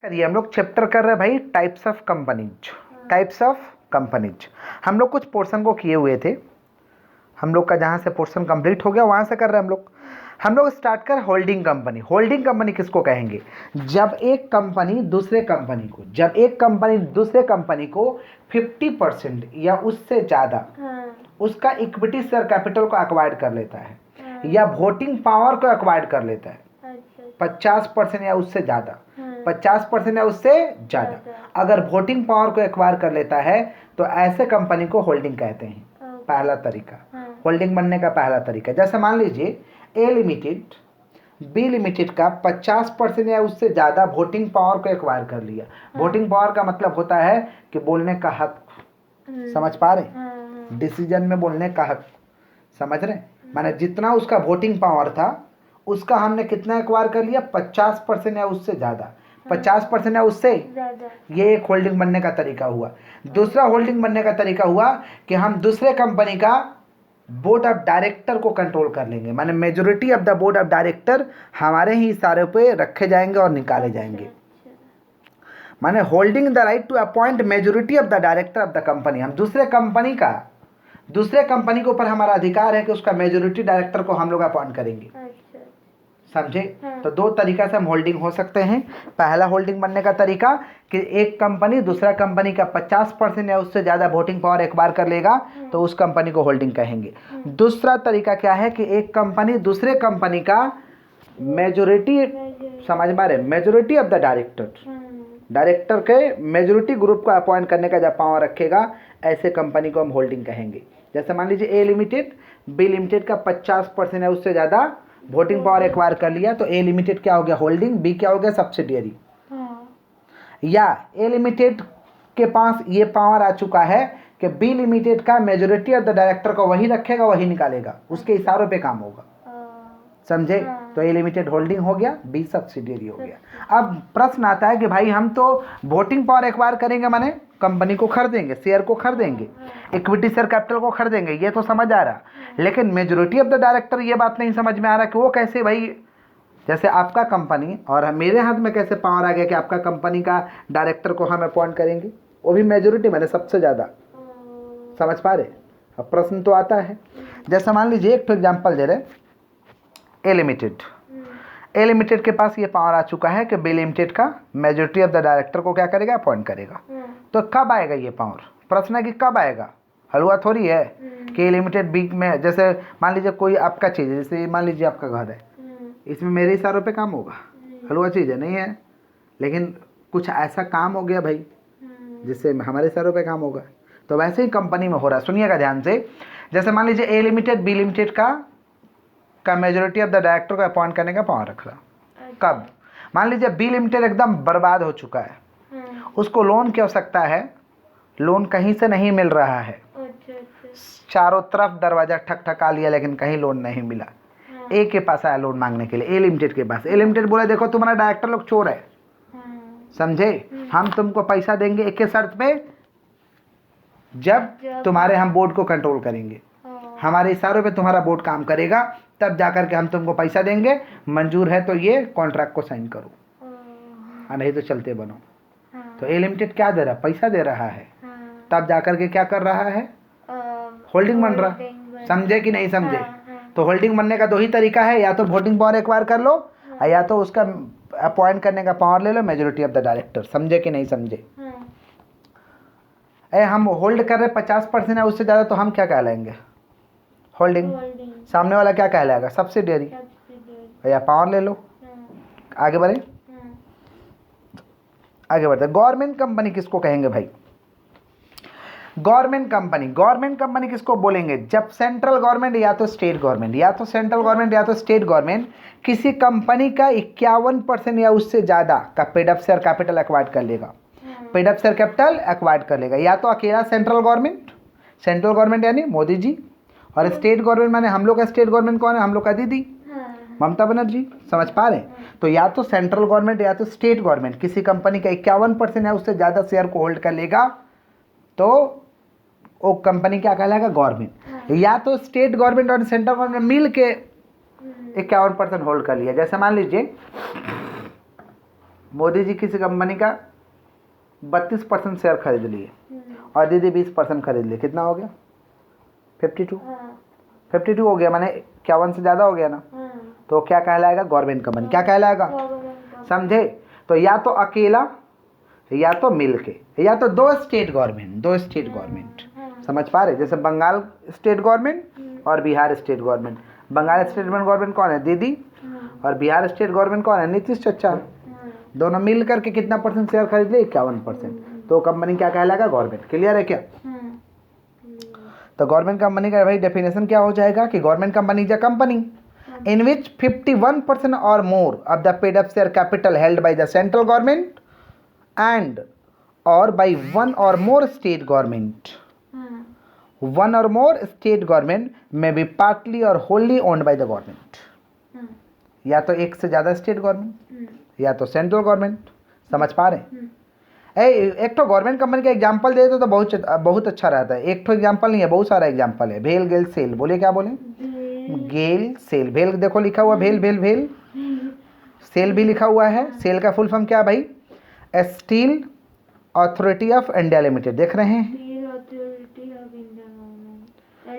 करिए हम लोग चैप्टर कर रहे हैं भाई types of companies. Types of companies हम लोग कुछ पोर्शन को किए हुए थे। हम लोग का जहाँ से पोर्शन कंप्लीट हो गया वहाँ से कर रहे हैं हम लोग स्टार्ट कर होल्डिंग कंपनी। होल्डिंग कंपनी किसको कहेंगे? जब एक कंपनी दूसरे कंपनी को 50% या उससे ज़्यादा उसका इक्विटी शेयर कैपिटल को एक्वायर कर लेता है या वोटिंग पावर को एक्वायर कर लेता है 50% या उससे ज़्यादा 50% या उससे ज़्यादा अगर वोटिंग पावर को एक्वायर कर लेता है तो ऐसे कंपनी को होल्डिंग कहते हैं। पहला तरीका होल्डिंग बनने का पहला तरीका, जैसे मान लीजिए ए लिमिटेड बी लिमिटेड का 50% या उससे ज़्यादा वोटिंग पावर को एक्वायर कर लिया। वोटिंग पावर का मतलब होता है कि बोलने का हक, समझ पा रहे? डिसीजन में बोलने का हक, समझ रहे? माने जितना उसका वोटिंग पावर था उसका हमने कितना एक्वायर कर लिया? 50% या उससे ज़्यादा। 50% या उससे, ये एक होल्डिंग बनने का तरीका हुआ। दूसरा होल्डिंग बनने का तरीका हुआ कि हम दूसरे कंपनी का बोर्ड ऑफ डायरेक्टर को कंट्रोल कर लेंगे, माने majority of the board of director हमारे ही इशारे पे रखे जाएंगे और निकाले जाएंगे। माने holding the right to appoint majority of the director of the company. हम दूसरे कंपनी के ऊपर हमारा अधिकार है कि उसका मेजोरिटी डायरेक्टर को हम लोग अपॉइंट करेंगे। समझे? तो दो तरीका से हम होल्डिंग हो सकते हैं। पहला होल्डिंग बनने का तरीका कि एक कंपनी दूसरा कंपनी का 50% या उससे ज़्यादा वोटिंग पावर एक्वायर कर लेगा तो उस कंपनी को होल्डिंग कहेंगे। दूसरा तरीका क्या है कि एक कंपनी दूसरे कंपनी का मेजोरिटी, समझ पा रहे, मेजोरिटी ऑफ द डायरेक्टर के मेजोरिटी ग्रुप को अपॉइंट करने का जब पावर रखेगा ऐसे कंपनी को हम होल्डिंग कहेंगे। जैसे मान लीजिए ए लिमिटेड बी लिमिटेड का 50% या उससे ज़्यादा वोटिंग पावर एक्वायर कर लिया तो ए लिमिटेड क्या हो गया? होल्डिंग। बी क्या हो गया? सब्सिडियरी। या ए लिमिटेड के पास ये पावर आ चुका है कि बी लिमिटेड का मेजोरिटी ऑफ द डायरेक्टर को वही रखेगा वही निकालेगा, उसके इशारों पे काम होगा। समझे? तो ए लिमिटेड होल्डिंग हो गया, बी सब्सिडियरी हो गया। अब प्रश्न आता है कि भाई हम तो वोटिंग पावर एक्वायर करेंगे, माने कंपनी को खरीदेंगे, शेयर को खरीदेंगे, इक्विटी शेयर कैपिटल को खरीदेंगे, ये तो समझ आ रहा, लेकिन मेजोरिटी ऑफ द डायरेक्टर ये बात नहीं समझ में आ रहा कि वो कैसे भाई? जैसे आपका कंपनी और मेरे हाथ में कैसे पावर आ गया कि आपका कंपनी का डायरेक्टर को हम अपॉइंट करेंगे, वो भी मेजोरिटी मैंने सबसे ज़्यादा। समझ पा रहे? अब प्रश्न तो आता है, जैसे मान लीजिए एक एग्जाम्पल दे रहे, ए लिमिटेड के पास ये पावर आ चुका है कि बी लिमिटेड का मेजोरिटी ऑफ द डायरेक्टर को क्या करेगा? अपॉइंट करेगा। तो कब आएगा ये पावर? प्रश्न है कि कब आएगा, हलवा थोड़ी है कि ए लिमिटेड बी में, जैसे मान लीजिए कोई आपका चीज़ है, जैसे मान लीजिए आपका घर है, इसमें मेरे इशारों पे काम होगा? हलवा चीज़ है नहीं है, लेकिन कुछ ऐसा काम हो गया भाई जिससे हमारे इशारों पे काम होगा। तो वैसे ही कंपनी में हो रहा है, सुनिएगा ध्यान से। जैसे मान लीजिए ए लिमिटेड बी लिमिटेड का मेजोरिटी ऑफ द डायरेक्टर को अपॉइंट करने का पावर रख रहा। कब? मान लीजिए बी लिमिटेड एकदम बर्बाद हो चुका है, उसको लोन की आवश्यकता है, लोन कहीं से नहीं मिल रहा है, चारों तरफ दरवाजा ठकठका लिया लेकिन कहीं लोन नहीं मिला। ए के पास आया लोन मांगने के लिए, ए लिमिटेड के पास। ए लिमिटेड बोले देखो तुम्हारा डायरेक्टर लोग चोर है, समझे, हम तुमको पैसा देंगे एक ही शर्त पे, जब तुम्हारे हम बोर्ड को कंट्रोल करेंगे, हमारे इशारों पे तुम्हारा बोर्ड काम करेगा, तब जाकर के हम तुमको पैसा देंगे, मंजूर है तो ये कॉन्ट्रैक्ट को साइन करो, नहीं तो चलते बनो। तो ए लिमिटेड क्या दे रहा? पैसा दे रहा है, तब जाकर के क्या कर रहा है? होल्डिंग बन रहा। समझे कि नहीं समझे? तो होल्डिंग बनने का दो ही तरीका है, या तो वोटिंग पावर एक्वायर कर लो या तो उसका अपॉइंट करने का पावर ले लो, मेजोरिटी ऑफ द डायरेक्टर। समझे कि नहीं समझे? हम होल्ड कर रहे 50% है उससे ज़्यादा, तो हम क्या कहलाएंगे? होल्डिंग। सामने वाला क्या कहलाएगा? सब्सिडियरी। या पावर ले लो। आगे बढ़े, आगे बढ़ते। गवर्नमेंट कंपनी किसको कहेंगे भाई? गवर्नमेंट कंपनी किसको बोलेंगे? जब सेंट्रल गवर्नमेंट या तो स्टेट गवर्नमेंट किसी कंपनी का 51% या उससे ज़्यादा का paid up share capital acquire कर लेगा। Paid up share capital acquire कर लेगा, या तो अकेला सेंट्रल गवर्नमेंट यानी मोदी जी, और स्टेट गवर्नमेंट माने हम लोग का स्टेट गवर्नमेंट कौन है? हम लोग का दीदी ममता बनर्जी। समझ पा रहे? तो या तो सेंट्रल गवर्नमेंट या तो स्टेट गवर्नमेंट किसी कंपनी का 51% या उससे ज़्यादा शेयर को होल्ड कर लेगा तो वो कंपनी क्या कहलाएगा? गवर्नमेंट। या तो स्टेट गवर्नमेंट और सेंट्रल गवर्नमेंट मिल के 51% होल्ड कर लिया। जैसे मान लीजिए मोदी जी किसी कंपनी का 32% शेयर खरीद लिए और दीदी 20% खरीद लिए, कितना हो गया? 52। 52 हो गया, माने 51 से ज़्यादा हो गया ना। तो क्या कहलाएगा? Government company. क्या कहलाएगा? समझे? तो या तो अकेला, या तो मिलके, या तो दो स्टेट गवर्नमेंट। समझ पा रहे? जैसे बंगाल स्टेट गवर्नमेंट और Bihar state government. Bengal state government कौन है? दीदी। और बिहार स्टेट गवर्नमेंट कौन है? नीतीश चाचा। दोनों मिल करके कितना परसेंट शेयर खरीद ले? 51%। तो कंपनी क्या कहलाएगा? गवर्नमेंट। क्लियर है क्या? तो गवर्नमेंट कंपनी का भाई डेफिनेशन क्या हो जाएगा कि government company is a company in which 51% और more of the paid up share capital held by the central government and और बाय वन और मोर स्टेट गवर्नमेंट। वन और मोर स्टेट गवर्नमेंट में बी पार्टली और wholly owned by the government. या तो एक से ज़्यादा स्टेट गवर्नमेंट या तो सेंट्रल गवर्नमेंट। समझ पा रहे हैं? एक तो गवर्नमेंट कंपनी का एग्जांपल दे तो बहुत अच्छा रहता है। एक तो एग्जांपल नहीं है, बहुत सारा एग्जांपल है। भेल गेल सेल, बोले क्या बोले? गेल सेल। भेल देखो लिखा हुआ, भेल भेल भेल। सेल भी लिखा हुआ है। सेल का फुल फॉर्म क्या भाई? Steel authority of India limited. देख रहे हैं?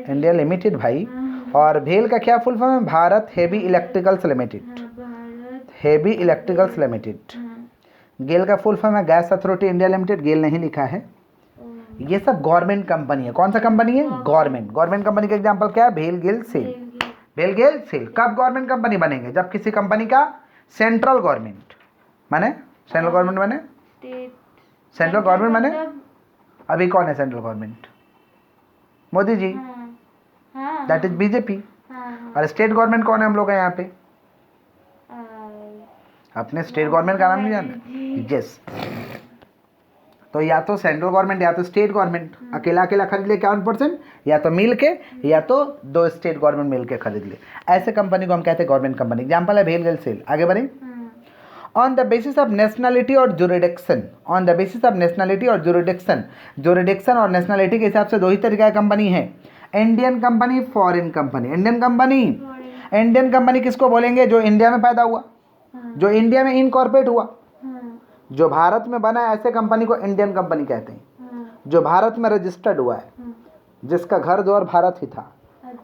इंडिया लिमिटेड भाई। और भेल का क्या फुल फॉर्म है? Bharat Heavy Electricals Limited. Heavy Electricals Limited. GAIL का फुल फॉर्म है Gas Authority India Limited. GAIL नहीं लिखा है। ये सब गवर्नमेंट कंपनी है। कौन सा कंपनी है? गवर्नमेंट। गवर्नमेंट कंपनी का एग्जांपल क्या है? भेल गेल सेल। भेल गेल सेल कब गवर्नमेंट कंपनी बनेंगे? जब किसी कंपनी का सेंट्रल गवर्नमेंट माने सेंट्रल गवर्नमेंट माने सेंट्रल गवर्नमेंट माने अभी कौन है central government? Modi ji, that is BJP. और स्टेट गवर्नमेंट कौन है हम लोग हैं यहाँ पे? अपने स्टेट गवर्नमेंट का नाम नहीं जानते? यस। तो या तो सेंट्रल गवर्नमेंट या तो स्टेट गवर्नमेंट अकेला अकेला खरीद ले 51%, या तो मिल के, या तो दो स्टेट गवर्नमेंट मिल के खरीद ले। ऐसे कंपनी को हम कहते हैं गवर्नमेंट कंपनी। एग्जाम्पल है भेल गेल सेल। आगे बढ़े। On the basis of nationality और jurisdiction. On the basis of nationality और जुरिडिक्शन। जुरिडिक्शन और नेशनलिटी के हिसाब से दो ही तरीका की कंपनी है। Indian company, foreign company. Indian company, Indian company किसको बोलेंगे? जो इंडिया में पैदा हुआ, जो इंडिया में इनकॉर्पोरेट हुआ, जो भारत में बना है, ऐसे कंपनी को इंडियन कंपनी कहते हैं। जो भारत में रजिस्टर्ड हुआ है, जिसका घर द्वार भारत ही था,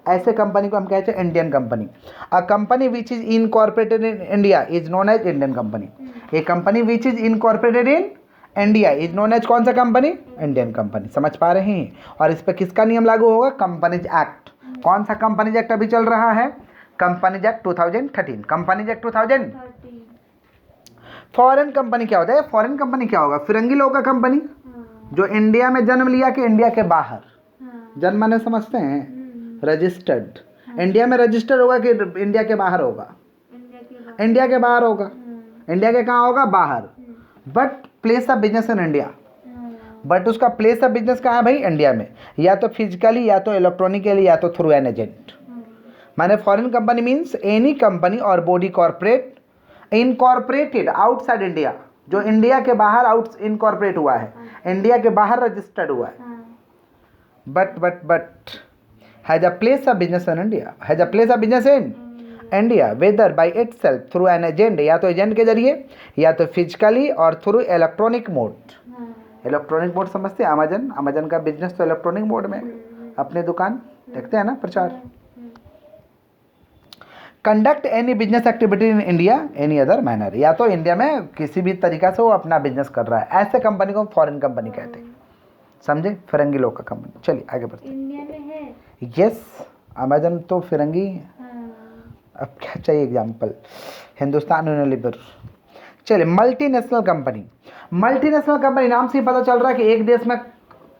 ऐसे कंपनी को हम कहते हैं Indian company. A company which is incorporated in India is known as Indian company. A company which is incorporated in India is known as कौन सा कंपनी? Indian company. समझ पा रहे हैं? और इस पर किसका नियम लागू होगा? Companies act. कौन सा कंपनीज एक्ट अभी चल रहा है? Companies act 2013। Companies act 2000। Foreign company क्या होता है? फॉरेन कंपनी क्या होगा? फिरंगी लोग का कंपनी जो इंडिया में जन्म लिया कि इंडिया के बाहर। जन्म माने समझते हैं? रजिस्टर्ड। इंडिया में रजिस्टर्ड होगा कि इंडिया के बाहर होगा? इंडिया के बाहर होगा। इंडिया के कहाँ होगा? बाहर। But place of business in India. But उसका प्लेस ऑफ बिजनेस कहाँ है भाई? इंडिया में। या तो फिजिकली, या तो इलेक्ट्रॉनिकली, या तो थ्रू एन एजेंट। माने foreign company means any company और body corporate incorporated outside India, जो इंडिया के बाहर आउट इनकॉर्पोरेट हुआ है, इंडिया के बाहर रजिस्टर्ड हुआ है, but has a place of business in India, has a place of business in India whether by itself through an agent, या तो एजेंट के जरिए, या तो फिजिकली और through electronic mode. Electronic mode समझते हैं? अमेजन, अमेजन का बिजनेस तो इलेक्ट्रॉनिक मोड में, अपने दुकान देखते हैं ना, प्रचार। Conduct any business activity in India any other manner, या तो इंडिया में किसी भी तरीका से वो अपना बिजनेस कर रहा है, ऐसे कंपनी को फॉरेन कंपनी कहते हैं। समझे? फिरंगी लोग का कंपनी। चलिए आगे बढ़ते हैं। इंडिया में है? यस, अमेजन तो फिरंगी। अब क्या चाहिए एग्जाम्पल? हिंदुस्तान यूनिलीवर। चलिए, मल्टीनेशनल कंपनी। मल्टीनेशनल कंपनी नाम से ही पता चल रहा है कि एक देश में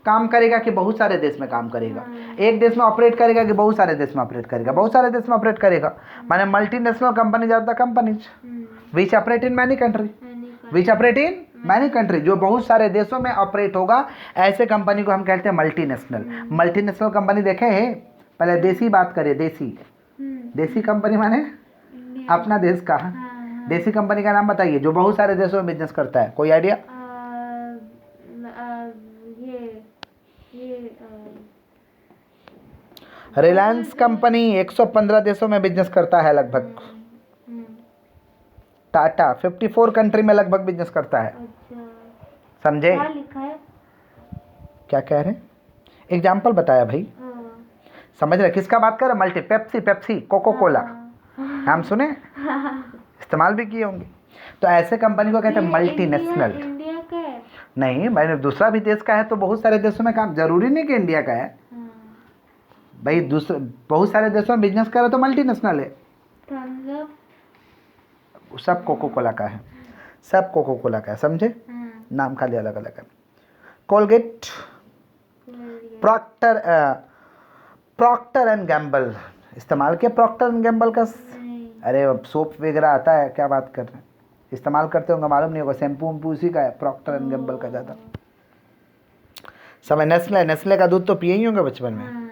काम करेगा कि बहुत सारे देश में काम करेगा, एक देश में ऑपरेट करेगा कि बहुत सारे देश में ऑपरेट करेगा, बहुत सारे देश में ऑपरेट करेगा। माने multinational company are the companies which operate in many country, which operate in many country, जो बहुत सारे देशों में ऑपरेट होगा, ऐसे कंपनी को हम कहते हैं मल्टीनेशनल। मल्टीनेशनल कंपनी देखे हैं? पहले देसी बात करें। देसी, देसी कंपनी माने अपना देश का। देसी कंपनी का नाम बताइए जो बहुत सारे देशों में बिजनेस करता है, कोई आइडिया? रिलायंस कंपनी 115 देशों में बिजनेस करता है लगभग। टाटा 54 कंट्री में लगभग बिजनेस करता है। अच्छा, समझे? क्या लिखा है? क्या कह रहे हैं? एग्जाम्पल बताया भाई। समझ रहे? किसका बात कर रहे? मल्टी, पेप्सी, कोको कोला, नाम सुने, इस्तेमाल भी किए होंगे। तो ऐसे कंपनी को कहते हैं मल्टीनेशनल। इंडिया का है? नहीं, मैंने दूसरा भी देश का है तो बहुत सारे देशों में काम, जरूरी नहीं कि इंडिया का है भाई। दूसरे बहुत सारे देशों में बिजनेस करे तो मल्टीनेशनल है। सब कोको कोला का है, सब कोको कोला का है, समझे? नाम खाली अलग अलग है। कोलगेट, प्रॉक्टर एंड गैम्बल, इस्तेमाल किया प्रॉक्टर एंड गैम्बल का? अरे सोप वगैरह आता है, क्या बात कर रहे हैं, इस्तेमाल करते होंगे, मालूम नहीं होगा। शैम्पू वैम्पू उसी का है, प्रॉक्टर एंड गैम्बल का ज़्यादा। समय नेस्ले का दूध तो पिए ही होंगे बचपन में।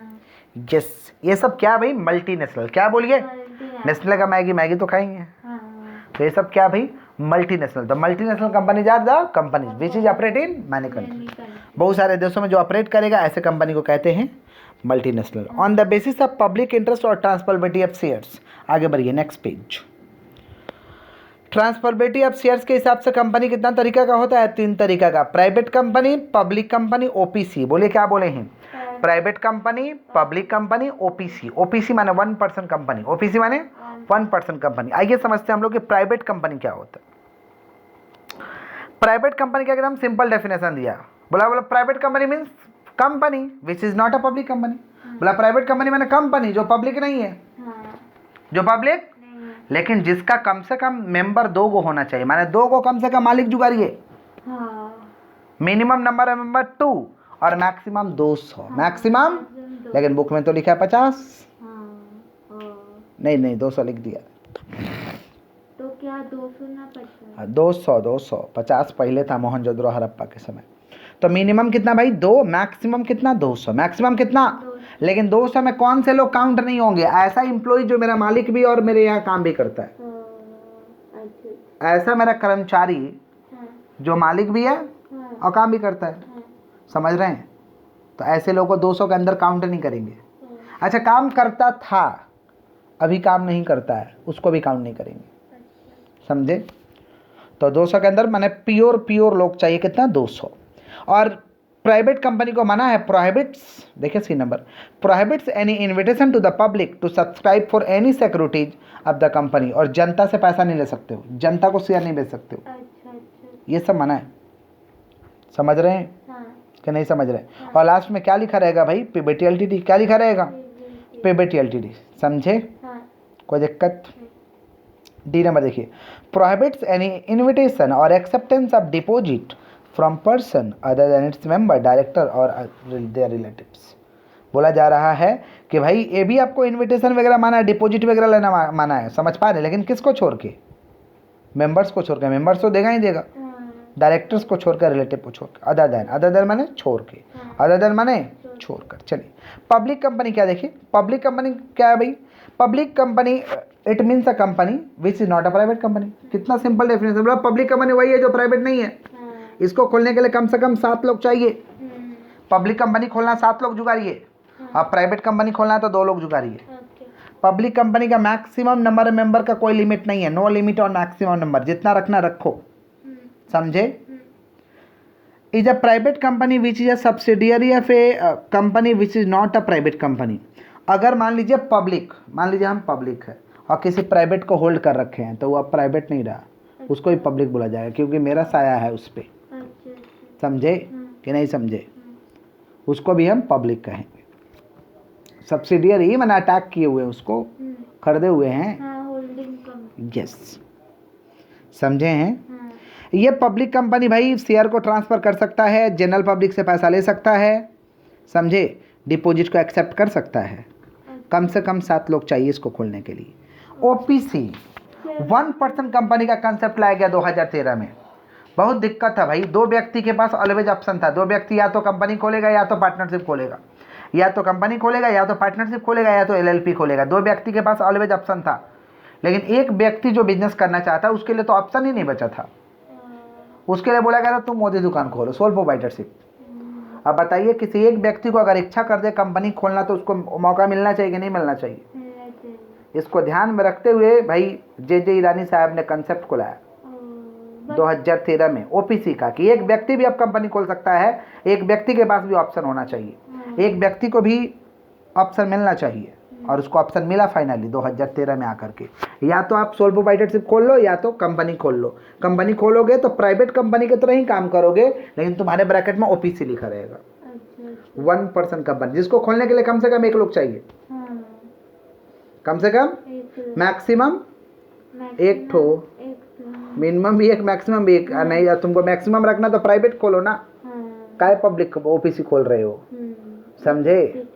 यस, ये सब क्या भाई? मल्टीनेशनल। क्या बोलिए? नेस्ले का मैगी तो खाएंगे। तो ये सब क्या भाई? Multinational. The multinational company are the companies which is operate in many country. बहुत सारे देशों में जो ऑपरेट करेगा ऐसे कंपनी को कहते हैं multinational. On the basis of public interest और ट्रांसफरेबिलिटी ऑफ शेयर्स। आगे बढ़िए, next page. Transferability of shares के हिसाब से कंपनी कितना तरीका का होता है? 3 तरीका का। Private company, public company, OPC. बोलिए क्या बोले हैं? Private company, public company, OPC. OPC माने 1% कंपनी, ओपीसी माने 1% कंपनी। आइए समझते हैं हम लोग कि प्राइवेट कंपनी क्या होता है। प्राइवेट कंपनी का एकदम सिंपल डेफिनेशन दिया। बोला private company means company which is not a public company. बोला प्राइवेट कंपनी माने कंपनी जो पब्लिक नहीं है, जो पब्लिक लेकिन जिसका कम से कम मेंबर 2 गो होना चाहिए, माने 2 गो कम से कम मालिक जुगाड़िए। मिनिमम नंबर ऑफ मेंबर 2 और मैक्सिमम 200। मैक्सिमम, लेकिन बुक में तो लिखा है 50। नहीं 200 लिख दिया। तो क्या 200 ना 50? 200 50 पहले था मोहनजोदड़ो हड़प्पा के समय। तो मिनिमम कितना भाई? 2, मैक्सिमम कितना? 200। मैक्सिमम कितना? लेकिन 200 में कौन से लोग काउंट नहीं होंगे? ऐसा एम्प्लॉय जो मेरा मालिक भी और मेरे यहाँ काम भी करता है। ऐसा मेरा कर्मचारी जो मालिक भी है और काम भी करता है। समझ रहे हैं? तो ऐसे लोगों को 200 के अंदर काउंट नहीं करेंगे। अच्छा, काम करता था, अभी काम नहीं करता है, उसको भी काउंट नहीं करेंगे। समझे? तो 200 के अंदर माने प्योर लोग चाहिए। कितना? 200। और प्राइवेट कंपनी को मना है, प्रोहिबिट्स, देखिए C number, prohibits any invitation to the public to subscribe for any securities of the company. और जनता से पैसा नहीं ले सकते हो, जनता को शेयर नहीं बेच सकते हो। ये सब मना है। समझ रहे हैं कि नहीं समझ रहे? और लास्ट में क्या लिखा रहेगा भाई? PBT LTD. क्या लिखा रहेगा? PBT LTD. समझे? कोई दिक्कत? डी नंबर देखिए, प्रोहिबिट्स एनी इन्विटेशन और acceptance of deposit from person other than its member, director और देयर रिलेटिव्स। बोला जा रहा है कि भाई ये भी आपको इन्विटेशन वगैरह माना है, डिपॉजिट वगैरह लेना माना है, समझ पा रहे? लेकिन किसको छोड़ के? मेंबर्स को छोड़ के। मेंबर्स तो देगा ही देगा। डायरेक्टर्स को छोड़कर, रिलेटिव को छोड़कर। अदर देन माने छोड़ के, अदर देन माने छोड़कर। चलिए, पब्लिक कंपनी क्या देखिए? पब्लिक कंपनी क्या है भाई? Public company it means a company which is not a private company. कितना सिंपल डेफिनेशन। बोला पब्लिक कंपनी वही है जो प्राइवेट नहीं है। इसको खोलने के लिए कम से कम 7 लोग चाहिए। पब्लिक कंपनी खोलना 7 लोग जुगाड़िए, अब प्राइवेट कंपनी खोलना है तो 2 लोग जुगाड़िए। पब्लिक कंपनी का मैक्सिमम नंबर मेंबर का कोई लिमिट नहीं है, नो लिमिट और मैक्सिमम नंबर, जितना रखना रखो। समझे? Is a private company which is a subsidiary of A company which is not a private company. अगर मान लीजिए पब्लिक, मान लीजिए हम पब्लिक है और किसी प्राइवेट को होल्ड कर रखे हैं तो वो अब प्राइवेट नहीं रहा, उसको ही पब्लिक बोला जाएगा क्योंकि मेरा साया है उस पर। समझे कि नहीं समझे? उसको भी हम पब्लिक कहेंगे। सब्सिडियरी मैंने अटैक किए हुए, उसको खरीदे हुए हैं। यस, समझे हैं? ये पब्लिक कंपनी भाई शेयर को ट्रांसफ़र कर सकता है, जनरल पब्लिक से पैसा ले सकता है। समझे? डिपॉजिट को एक्सेप्ट कर सकता है। कम से कम 7 लोग चाहिए इसको खोलने के लिए। ओपीसी 1% कंपनी का कंसेप्ट लाया गया 2013 में। बहुत दिक्कत था भाई, 2 व्यक्ति के पास ऑलवेज ऑप्शन था। 2 व्यक्ति या तो कंपनी खोलेगा या तो पार्टनरशिप खोलेगा, या तो कंपनी खोलेगा या तो पार्टनरशिप खोलेगा या तो एलएलपी खोलेगा। 2 व्यक्ति के पास ऑलवेज ऑप्शन था। लेकिन एक व्यक्ति जो बिजनेस करना चाहता है उसके लिए तो ऑप्शन ही नहीं बचा था। उसके लिए बोला गया था तुम मोदी दुकान खोलो, सोल प्रोवाइडरशिप। अब बताइए, किसी एक व्यक्ति को अगर इच्छा कर दे कंपनी खोलना तो उसको मौका मिलना चाहिए कि नहीं मिलना चाहिए? इसको ध्यान में रखते हुए भाई जे ईरानी साहब ने कंसेप्ट को लाया 2013 में ओपीसी का, कि एक व्यक्ति भी अब कंपनी खोल सकता है, एक व्यक्ति के पास भी ऑप्शन होना चाहिए, एक व्यक्ति को भी ऑप्शन मिलना चाहिए, और उसको ऑप्शन मिला फाइनली 2013 में आकर के। या तो आप सोल प्रोप्राइटरशिप खोल लो या तो कंपनी खोल लो। कंपनी खोलोगे तो प्राइवेट कंपनी की तरह ही काम करोगे, लेकिन तुम्हारे ब्रैकेट में ओपीसी लिखा रहेगा। 1% कंपनी, जिसको खोलने के लिए कम से कम 1 लोग चाहिए, कम से कम, मैक्सिमम 1 ठो, मिनिमम भी 1, मैक्सिमम भी 1। नहीं तुमको मैक्सिमम रखना तो प्राइवेट खोलो ना, काय पब्लिक ओपीसी खोल रहे हो, समझे?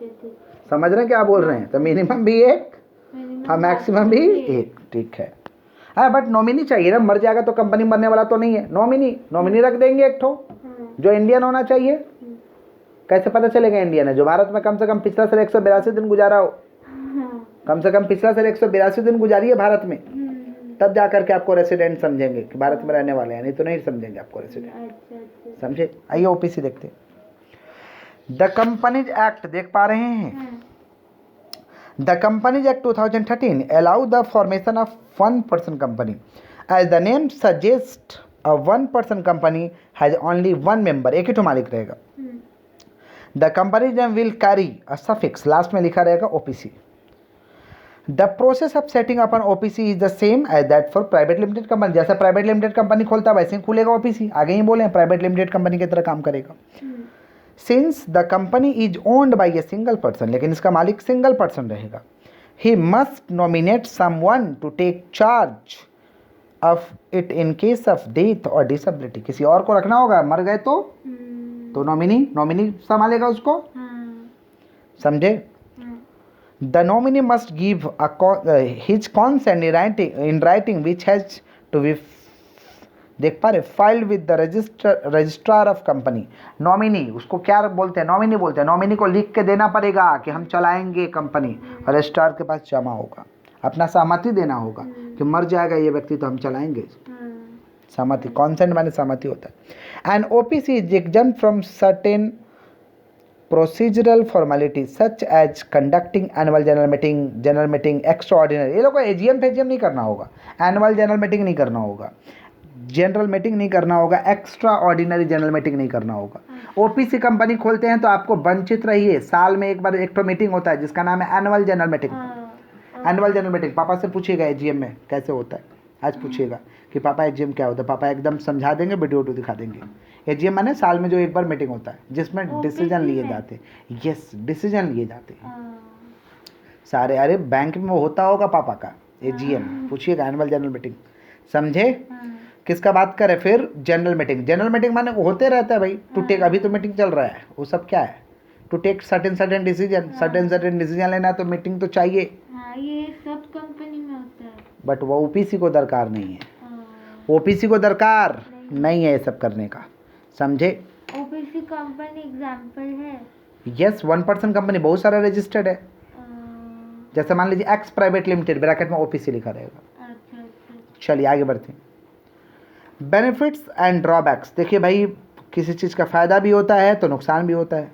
समझ रहे हैं क्या बोल रहे हैं? तो मिनिमम भी 1 और मैक्सिमम भी 1, ठीक है। हाँ बट नॉमिनी चाहिए ना, मर जाएगा तो कंपनी मरने वाला तो नहीं है। नॉमिनी रख देंगे 1 ठो जो इंडियन होना चाहिए। कैसे पता चलेगा इंडियन है? जो भारत में कम से कम पिछला साल 182 दिन गुजारा हो, कम से कम पिछला साल 182 दिन गुजारी है भारत में, तब जाकर के आपको रेसिडेंट समझेंगे कि भारत में रहने वाले हैं, नहीं तो नहीं समझेंगे आपको रेसिडेंट, समझे? आइए ओपीसी देखते हैं। द कंपनीज एक्ट देख पा रहे हैं? The companies act 2013 allow the formation of 1% company. As the name suggests, a 1% company has only one member, एक ही तो मालिक रहेगा। The company's name will carry a suffix, last में लिखा रहेगा OPC. The process of setting up an OPC is the same as that for private limited company. जैसा private limited company खोलता है वैसे ही खुलेगा OPC। आगे ही बोले प्राइवेट लिमिटेड कंपनी की तरह काम करेगा। Since the company is owned by a single person, लेकिन इसका मालिक सिंगल पर्सन रहेगा, he must nominate someone to take charge of it in case of death or disability. किसी और को रखना होगा, मर गए तो नॉमिनी संभालेगा उसको, समझे? The nominee must give his consent in writing which has to be, देख पा रहे, filed with the registrar of company. Nominee उसको क्या बोलते हैं? नॉमिनी बोलते हैं। नॉमिनी को लिख के देना पड़ेगा कि हम चलाएंगे कंपनी, रजिस्ट्रार के पास जमा होगा, अपना सहमति देना होगा कि मर जाएगा ये व्यक्ति तो हम चलाएंगे। सहमति, कॉन्सेंट माने सहमति होता है। And OPC is exempt from certain procedural formality such as conducting annual general meeting extraordinary. ये लोग को एजीएम नहीं करना होगा, एनुअल जनरल मीटिंग नहीं करना होगा, जनरल मीटिंग नहीं करना होगा, एक्स्ट्रा ऑर्डिनरी जनरल मीटिंग नहीं करना होगा। ओपीसी कंपनी खोलते हैं तो आपको वंचित रहिए, साल में एक बार एक तो मीटिंग होता है जिसका नाम है annual general meeting. Annual general meeting पापा से पूछिएगा एजीएम में कैसे होता है, आज पूछिएगा कि पापा एजीएम क्या होता है, पापा एकदम समझा देंगे, वीडियो दिखा देंगे। एजीएम माने साल में जो एक बार मीटिंग होता है जिसमें डिसीजन लिए जाते हैं। यस, डिसीजन लिए जाते हैं सारे। अरे बैंक में होता होगा पापा का एजीएम, पूछिएगा एनुअल जनरल मीटिंग, समझे? किसका बात करें फिर? जनरल मीटिंग माने होते रहता है भाई, टू टेक, अभी तो मीटिंग चल रहा है, वो सब क्या है? To take certain decision, certain decision लेना तो मीटिंग तो चाहिए। ये सब कंपनी में होता है, बट वो ओपीसी को दरकार नहीं है। ओपीसी को दरकार नहीं है ये सब करने का, समझे? ओपीसी कंपनी एग्जांपल है। यस, 1% कंपनी बहुत सारा रजिस्टर्ड है। जैसे मान लीजिए एक्स प्राइवेट लिमिटेड, ब्रैकेट में ओपीसी लिखा रहेगा। अच्छा। चलिए आगे बढ़ते हैं। बेनिफिट्स एंड ड्रॉबैक्स, देखिए भाई किसी चीज़ का फ़ायदा भी होता है तो नुकसान भी होता है,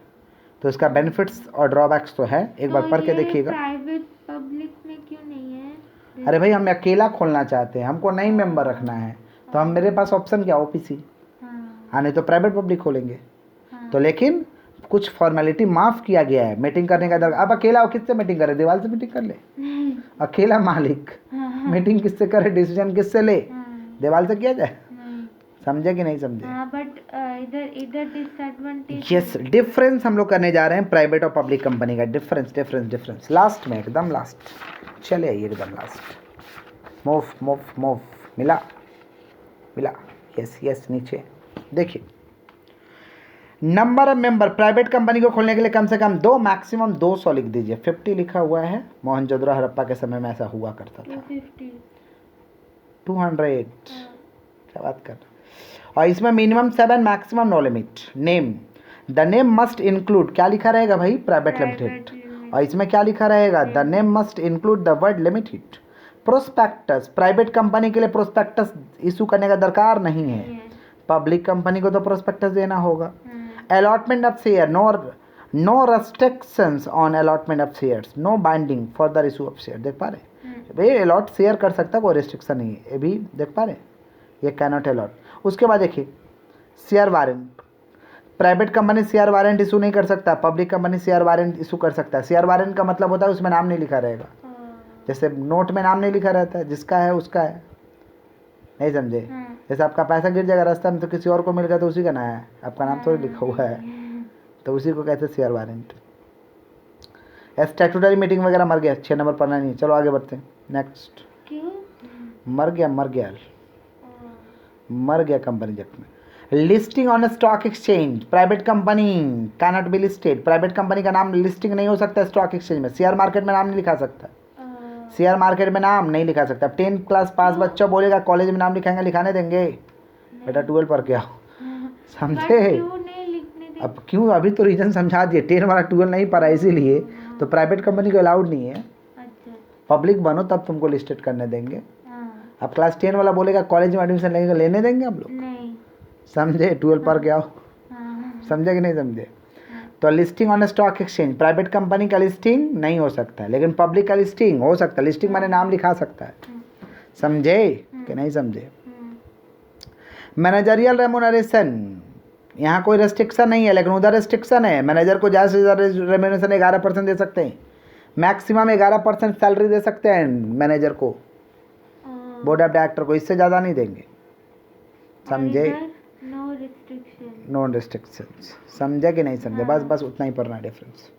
तो इसका बेनिफिट्स और ड्रॉबैक्स तो है, एक बार पढ़ के देखिएगा। प्राइवेट पब्लिक में क्यों नहीं है? अरे भाई हम अकेला खोलना चाहते हैं, हमको नहीं मेंबर रखना है, तो हम मेरे पास ऑप्शन क्या? ओपीसी। नहीं तो प्राइवेट पब्लिक खोलेंगे। तो लेकिन कुछ फॉर्मेलिटी माफ़ किया गया है, मीटिंग करने का दरकार। अब अकेला हो किससे मीटिंग करे? दीवार से मीटिंग कर ले। अकेला मालिक मीटिंग किससे करे? डिसीजन किससे ले? दीवार से किया जाए? समझे कि नहीं समझे? बट इधर डिसएडवांटेज। यस, डिफरेंस हम लोग करने जा रहे हैं प्राइवेट और पब्लिक कंपनी का। डिफरेंस लास्ट में, एकदम लास्ट। चले आइए एकदम लास्ट। मूव मिला। यस नीचे देखिए। Number of member, private company को खोलने के लिए कम से कम 2, मैक्सिमम 200 लिख दीजिए। 50 लिखा हुआ है, मोहनजोदड़ो हड़प्पा के समय में ऐसा हुआ करता था। 200, क्या बात कर। और इसमें minimum 7, maximum no limit. Name, the name must include, क्या लिखा रहेगा भाई? Private limited. और इसमें क्या लिखा रहेगा? The name must include the word limited. Prospectus, private company के लिए प्रोस्पेक्टस इशू करने का दरकार नहीं है, पब्लिक कंपनी को तो प्रोस्पेक्टस देना होगा। Allotment of share, no restrictions on allotment of shares, no binding for the issue of share. देख पा रहे, भाई अलॉट शेयर कर सकता है, कोई रिस्ट्रिक्शन नहीं है, ये भी देख पा रहे हैं, ये कैन नॉट अलॉट। उसके बाद देखिए share warrant, private company share warrant issue नहीं कर सकता, public company share warrant issue कर सकता है। शेयर वारंट का मतलब होता है उसमें नाम नहीं लिखा रहेगा, जैसे नोट में नाम नहीं लिखा रहता है, जिसका है उसका है, नहीं समझे? जैसे आपका पैसा गिर जाएगा रास्ता में तो किसी और को मिल गया तो उसी का नाम है, आपका नाम थोड़ी लिखा हुआ है, तो उसी को कहते हैं शेयर वारंट। स्टैट्यूटरी मीटिंग वगैरह मर गया, 6 नंबर पढ़ना नहीं, चलो आगे बढ़ते हैं। नेक्स्ट, मर गया कंपनी जब में। Listing on stock exchange, private company can not be listed, private company का नाम लिस्टिंग नहीं हो सकता स्टॉक एक्सचेंज में, शेयर मार्केट में नाम नहीं लिखा सकता, शेयर मार्केट में नाम नहीं लिखा सकता। 10th क्लास पास बच्चा बोलेगा कॉलेज में नाम लिखाएंगे, लिखाने देंगे? बेटा 12 पर क्या समझे? अब क्यों, अभी तो रीजन समझा दिए, 10 वाला 12 नहीं पढ़ा इसीलिए, तो प्राइवेट कंपनी को अलाउड नहीं है। पब्लिक बनो तब तुमको लिस्टेड करने देंगे। अब क्लास 10 वाला बोलेगा कॉलेज में एडमिशन लेंगे, लेने देंगे हम लोग? समझे? 12 पर क्या हो, समझे कि नहीं समझे? तो listing on stock exchange, private company का लिस्टिंग नहीं हो सकता है, लेकिन पब्लिक का लिस्टिंग हो सकता है। लिस्टिंग माने नाम लिखा सकता है, समझे कि नहीं समझे? मैनेजरियल रेमुनरेशन, यहाँ कोई रेस्ट्रिक्शन नहीं है, लेकिन उधर रेस्ट्रिक्शन है। मैनेजर को ज़्यादा से ज़्यादा रेमुनरेशन 11% दे सकते हैं, मैक्सिमम 11% सैलरी दे सकते हैं मैनेजर को, बोर्ड ऑफ डायरेक्टर को, इससे ज़्यादा नहीं देंगे, समझे? नो रिस्ट्रिक्शंस, समझे कि नहीं समझे? बस उतना ही पढ़ना है डिफरेंस।